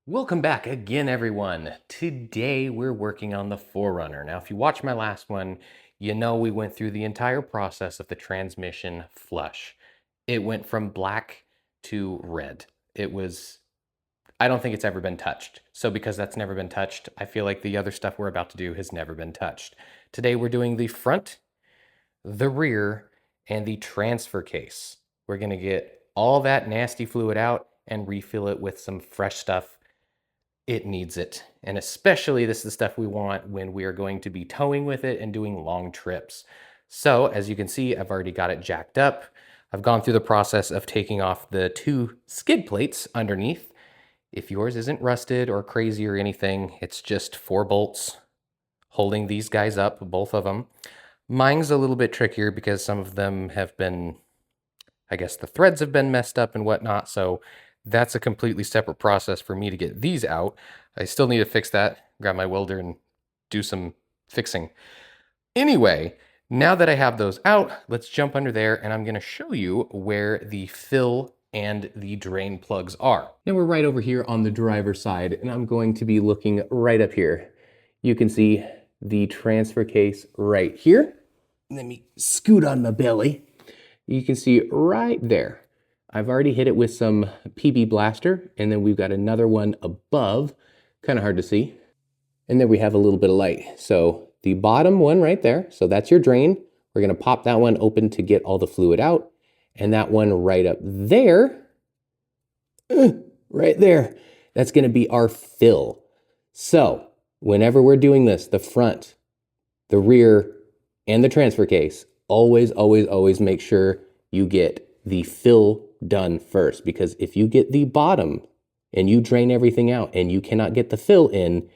Welcome back again, everyone. Today we're working on the 4runner. Now, if you watched my last one, you know we went through the entire process of the transmission flush. It went from black to red. I don't think it's ever been touched. So because that's never been touched, I feel like the other stuff we're about to do has never been touched. Today we're doing the front, the rear, and the transfer case. We're gonna get all that nasty fluid out and refill it with some fresh stuff. It needs it. And especially this is the stuff we want when we are going to be towing with it and doing long trips. So as you can see, I've already got it jacked up. I've gone through the process of taking off the 2 skid plates underneath. If yours isn't rusted or crazy or anything, it's just 4 bolts holding these guys up, both of them. Mine's a little bit trickier because some of them have been, I guess the threads have been messed up and whatnot, so that's a completely separate process for me to get these out. I still need to fix that, grab my welder and do some fixing. Anyway, now that I have those out, let's jump under there and I'm gonna show you where the fill and the drain plugs are. Now we're right over here on the driver's side and I'm going to be looking right up here. You can see the transfer case right here. Let me scoot on my belly. You can see right there. I've already hit it with some PB Blaster, and then we've got another one above, kind of hard to see. And then we have a little bit of light. So the bottom one right there, so that's your drain. We're gonna pop that one open to get all the fluid out. And that one right up there, right there, that's gonna be our fill. So whenever we're doing this, the front, the rear, and the transfer case, always, always, always make sure you get the fill done first, because if you get the bottom and you drain everything out and you cannot get the fill in,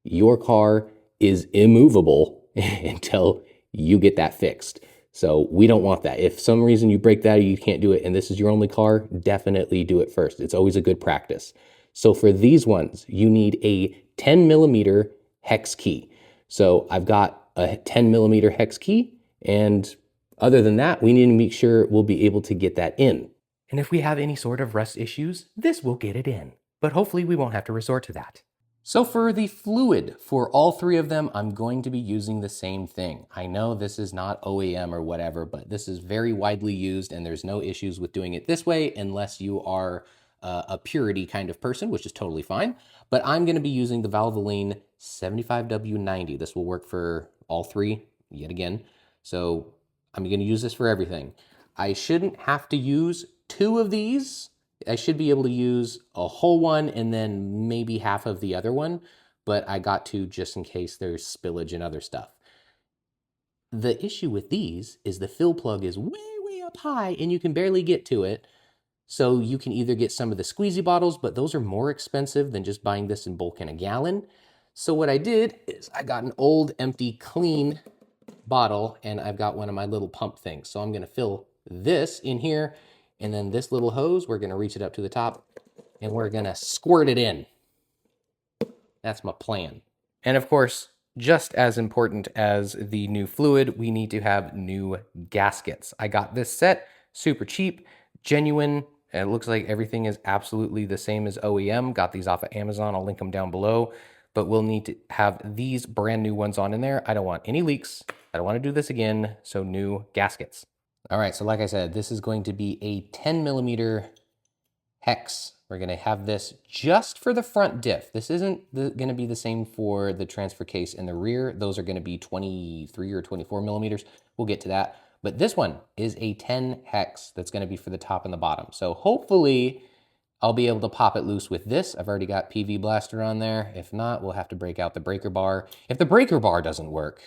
your car is immovable until you get that fixed. So we don't want that. If some reason you break that or you can't do it and this is your only car, definitely do it first. It's always a good practice. So for these ones, you need a 10 millimeter hex key. So I've got a 10 millimeter hex key, and other than that, we need to make sure we'll be able to get that in. And if we have any sort of rust issues, this will get it in. But hopefully we won't have to resort to that. So for the fluid, for all 3 of them, I'm going to be using the same thing. I know this is not OEM or whatever, but this is very widely used and there's no issues with doing it this way unless you are a purity kind of person, which is totally fine. But I'm gonna be using the Valvoline 75W90. This will work for all 3, yet again. So I'm gonna use this for everything. I shouldn't have to use 2 of these. I should be able to use a whole one and then maybe half of the other one, but I got to just in case there's spillage and other stuff. The issue with these is the fill plug is way, way up high and you can barely get to it. So you can either get some of the squeezy bottles, but those are more expensive than just buying this in bulk in a gallon. So what I did is I got an old empty clean bottle and I've got one of my little pump things. So I'm gonna fill this in here, and then this little hose, we're gonna reach it up to the top and we're gonna squirt it in. That's my plan. And of course, just as important as the new fluid, we need to have new gaskets. I got this set, super cheap, genuine. It looks like everything is absolutely the same as OEM. Got these off of Amazon, I'll link them down below. But we'll need to have these brand new ones on in there. I don't want any leaks. I don't want to do this again, so new gaskets. All right, so like I said, this is going to be a 10 millimeter hex. We're gonna have this just for the front diff. This isn't gonna be the same for the transfer case in the rear. Those are gonna be 23 or 24 millimeters. We'll get to that. But this one is a 10 hex that's gonna be for the top and the bottom. So hopefully I'll be able to pop it loose with this. I've already got PV Blaster on there. If not, we'll have to break out the breaker bar. If the breaker bar doesn't work,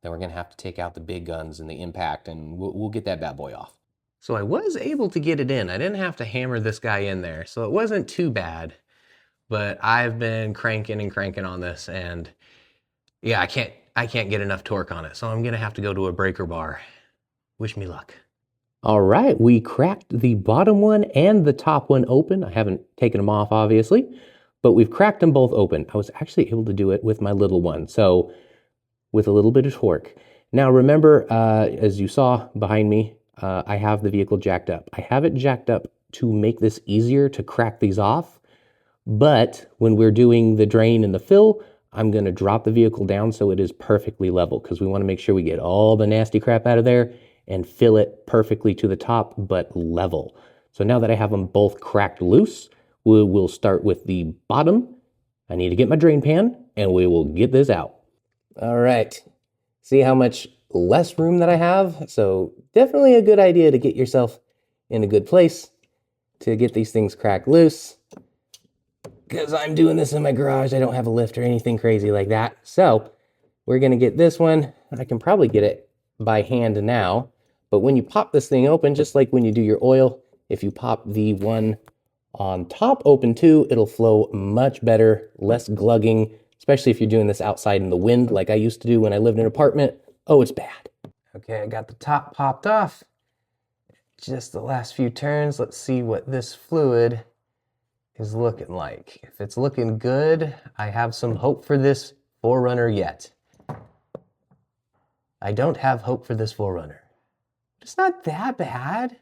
then we're gonna have to take out the big guns and the impact and we'll get that bad boy off. So I was able to get it in. I didn't have to hammer this guy in there. So it wasn't too bad, but I've been cranking and cranking on this and yeah, I can't get enough torque on it. So I'm gonna have to go to a breaker bar. Wish me luck. All right, we cracked the bottom one and the top one open. I haven't taken them off, obviously, but we've cracked them both open. I was actually able to do it with my little one, so with a little bit of torque. Now remember, as you saw behind me, I have the vehicle jacked up. I have it jacked up to make this easier to crack these off, But when we're doing the drain and the fill, I'm going to drop the vehicle down so it is perfectly level because we want to make sure we get all the nasty crap out of there and fill it perfectly to the top, but level. So now that I have them both cracked loose, we'll start with the bottom. I need to get my drain pan and we will get this out. All right. See how much less room that I have? So definitely a good idea to get yourself in a good place to get these things cracked loose. Because I'm doing this in my garage, I don't have a lift or anything crazy like that. So we're gonna get this one. I can probably get it by hand now, but when you pop this thing open, just like when you do your oil, if you pop the one on top open too, it'll flow much better, less glugging, especially if you're doing this outside in the wind like I used to do when I lived in an apartment. Oh, it's bad. Okay, I got the top popped off. Just the last few turns. Let's see what this fluid is looking like. If it's looking good, I have some hope for this 4runner yet. I don't have hope for this 4runner. It's not that bad.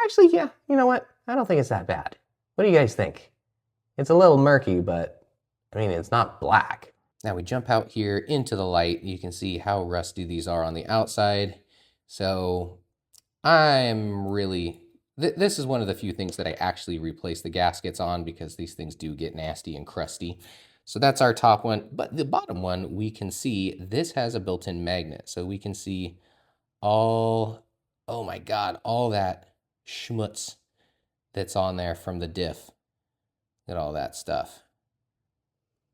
Actually, yeah, you know what? I don't think it's that bad. What do you guys think? It's a little murky, but I mean, it's not black. Now we jump out here into the light. You can see how rusty these are on the outside. So I'm really... This is one of the few things that I actually replace the gaskets on because these things do get nasty and crusty. So that's our top one. But the bottom one, we can see this has a built-in magnet. So we can see all, oh my God, all that schmutz that's on there from the diff. Look at all that stuff.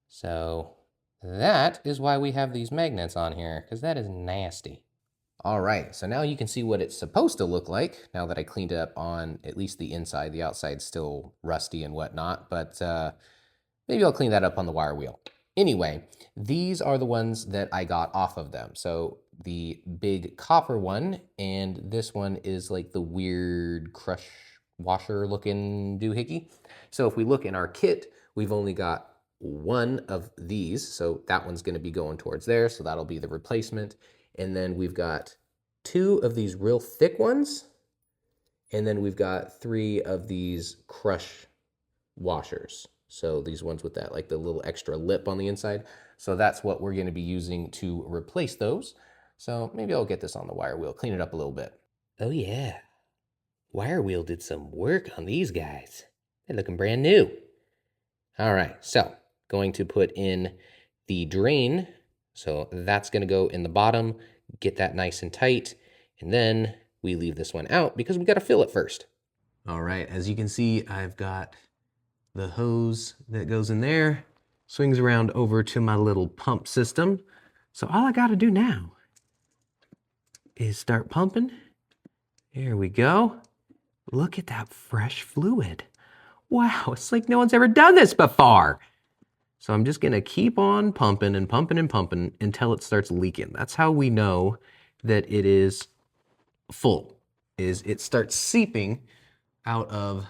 So that is why we have these magnets on here, because that is nasty. All right, so now you can see what it's supposed to look like now that I cleaned up on at least the inside. The outside's still rusty and whatnot, but maybe I'll clean that up on the wire wheel. Anyway, these are the ones that I got off of them. So the big copper one, and this one is like the weird crush washer looking doohickey. So if we look in our kit, we've only got one of these. So that one's gonna be going towards there. So that'll be the replacement. And then we've got two of these real thick ones. And then we've got three of these crush washers. So these ones with that, like the little extra lip on the inside. So that's what we're gonna be using to replace those. So maybe I'll get this on the wire wheel, clean it up a little bit. Oh yeah, wire wheel did some work on these guys. They're looking brand new. All right, so going to put in the drain. So that's gonna go in the bottom, get that nice and tight, and then we leave this one out because we gotta fill it first. All right, as you can see, I've got the hose that goes in there, swings around over to my little pump system. So all I gotta do now is start pumping. Here we go. Look at that fresh fluid. Wow, it's like no one's ever done this before. So I'm just gonna keep on pumping and pumping and pumping until it starts leaking. That's how we know that it is full, is it starts seeping out of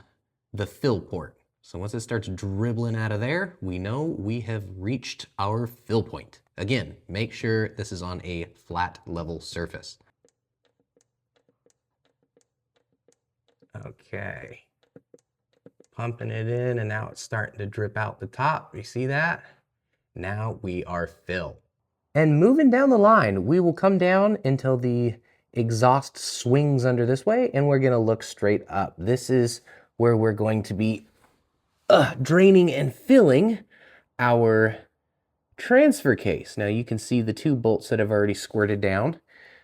the fill port. So once it starts dribbling out of there, we know we have reached our fill point. Again, make sure this is on a flat level surface. Okay. Pumping it in, and now it's starting to drip out the top. You see that? Now we are filled. And moving down the line, we will come down until the exhaust swings under this way, and we're gonna look straight up. This is where we're going to be draining and filling our transfer case. Now you can see the two bolts that have already squirted down.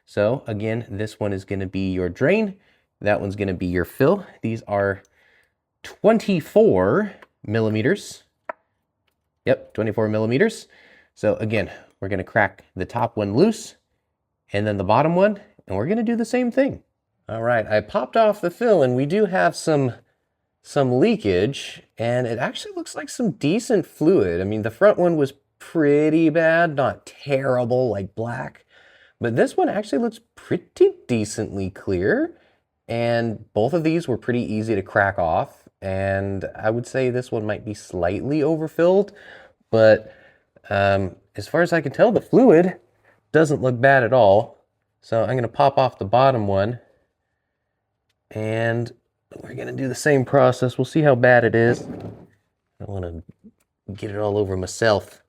So again, this one is gonna be your drain. That one's gonna be your fill. These are 24 millimeters. Yep, 24 millimeters. So again, we're gonna crack the top one loose and then the bottom one, and we're gonna do the same thing. All right, I popped off the fill and we do have some leakage, and it actually looks like some decent fluid. I mean, the front one was pretty bad, not terrible like black, but this one actually looks pretty decently clear. And both of these were pretty easy to crack off. And I would say this one might be slightly overfilled, but as far as I can tell, the fluid doesn't look bad at all. So I'm gonna pop off the bottom one, and we're gonna do the same process. We'll see how bad it is. I don't want to get it all over myself.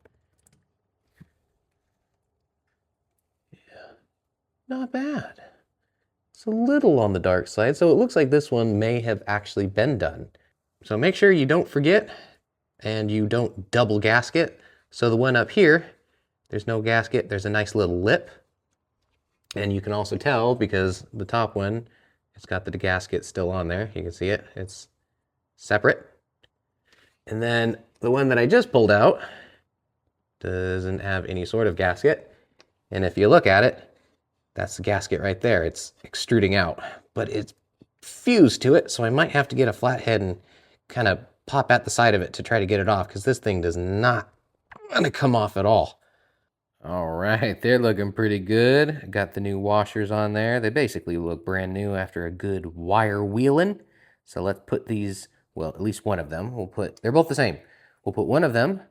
Yeah, not bad. It's a little on the dark side, so it looks like this one may have actually been done. So make sure you don't forget and you don't double gasket. So the one up here, there's no gasket, there's a nice little lip. And you can also tell because the top one, it's got the gasket still on there. You can see it, it's separate. And then the one that I just pulled out doesn't have any sort of gasket. And if you look at it, that's the gasket right there. It's extruding out, but it's fused to it. So I might have to get a flathead and kind of pop at the side of it to try to get it off because this thing does not want to come off at all. All right, they're looking pretty good. Got the new washers on there. They basically look brand new after a good wire wheeling. So let's put these, well, at least one of them. They're both the same. We'll put one of them,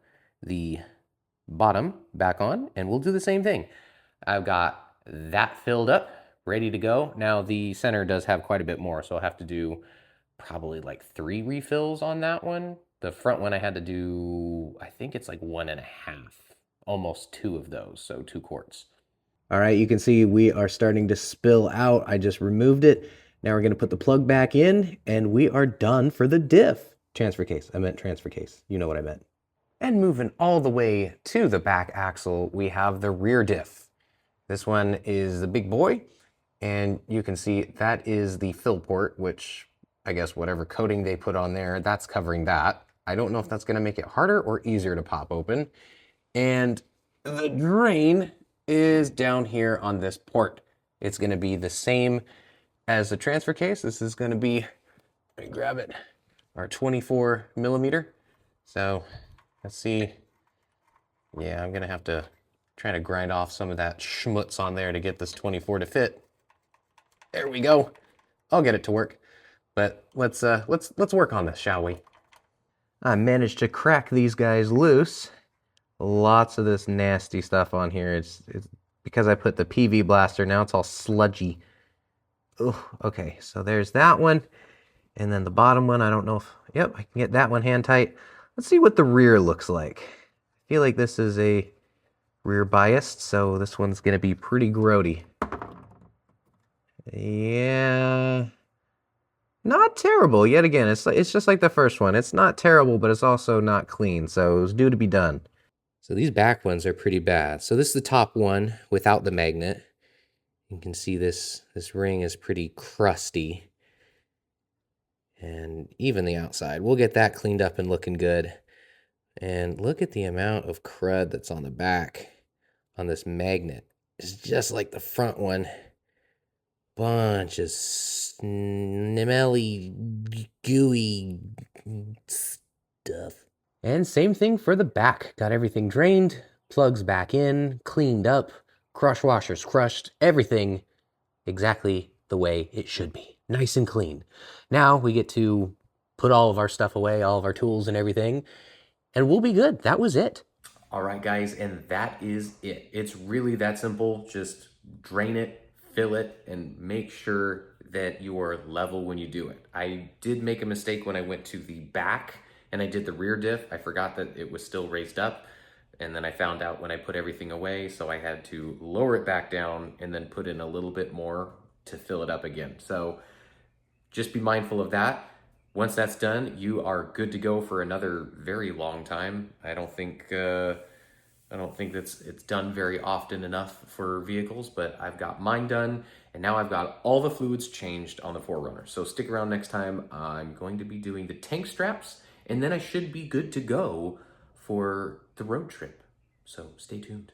the bottom, back on, and we'll do the same thing. I've got that filled up, ready to go. Now the center does have quite a bit more, so I'll have to do probably like 3 refills on that one. The front one I had to do, I think it's like 1.5, almost 2 of those, so 2 quarts. All right, you can see we are starting to spill out. I just removed it. Now we're gonna put the plug back in and we are done for the diff. Transfer case, I meant transfer case. You know what I meant. And moving all the way to the back axle, we have the rear diff. This one is the big boy, and you can see that is the fill port, which I guess whatever coating they put on there, that's covering that. I don't know if that's gonna make it harder or easier to pop open. And the drain is down here on this port. It's gonna be the same as the transfer case. This is gonna be, let me grab it, our 24 millimeter. So let's see. Yeah, I'm gonna have to try to grind off some of that schmutz on there to get this 24 to fit. There we go. I'll get it to work. But let's work on this, shall we? I managed to crack these guys loose. Lots of this nasty stuff on here. It's because I put the PV blaster, now it's all sludgy. Oh, okay, so there's that one. And then the bottom one, I don't know if, yep, I can get that one hand tight. Let's see what the rear looks like. I feel like this is a rear biased, so this one's gonna be pretty grody. Yeah, not terrible. Yet again, it's just like the first one. It's not terrible, but it's also not clean, so it was due to be done. So these back ones are pretty bad. So this is the top one without the magnet. You can see this ring is pretty crusty. And even the outside. We'll get that cleaned up and looking good. And look at the amount of crud that's on the back on this magnet. It's just like the front one. Bunch of smelly, gooey stuff. And same thing for the back. Got everything drained, plugs back in, cleaned up, crush washers crushed, everything exactly the way it should be. Nice and clean. Now we get to put all of our stuff away, all of our tools and everything, and we'll be good. That was it. All right, guys, and that is it. It's really that simple. Just drain it, fill it, and make sure that you are level when you do it. I did make a mistake when I went to the back and I did the rear diff. I forgot that it was still raised up. And then I found out when I put everything away, so I had to lower it back down and then put in a little bit more to fill it up again. So just be mindful of that. Once that's done, you are good to go for another very long time. I don't think it's done very often enough for vehicles, but I've got mine done, and now I've got all the fluids changed on the 4Runner. So stick around next time. I'm going to be doing the tank straps, and then I should be good to go for the road trip. So stay tuned.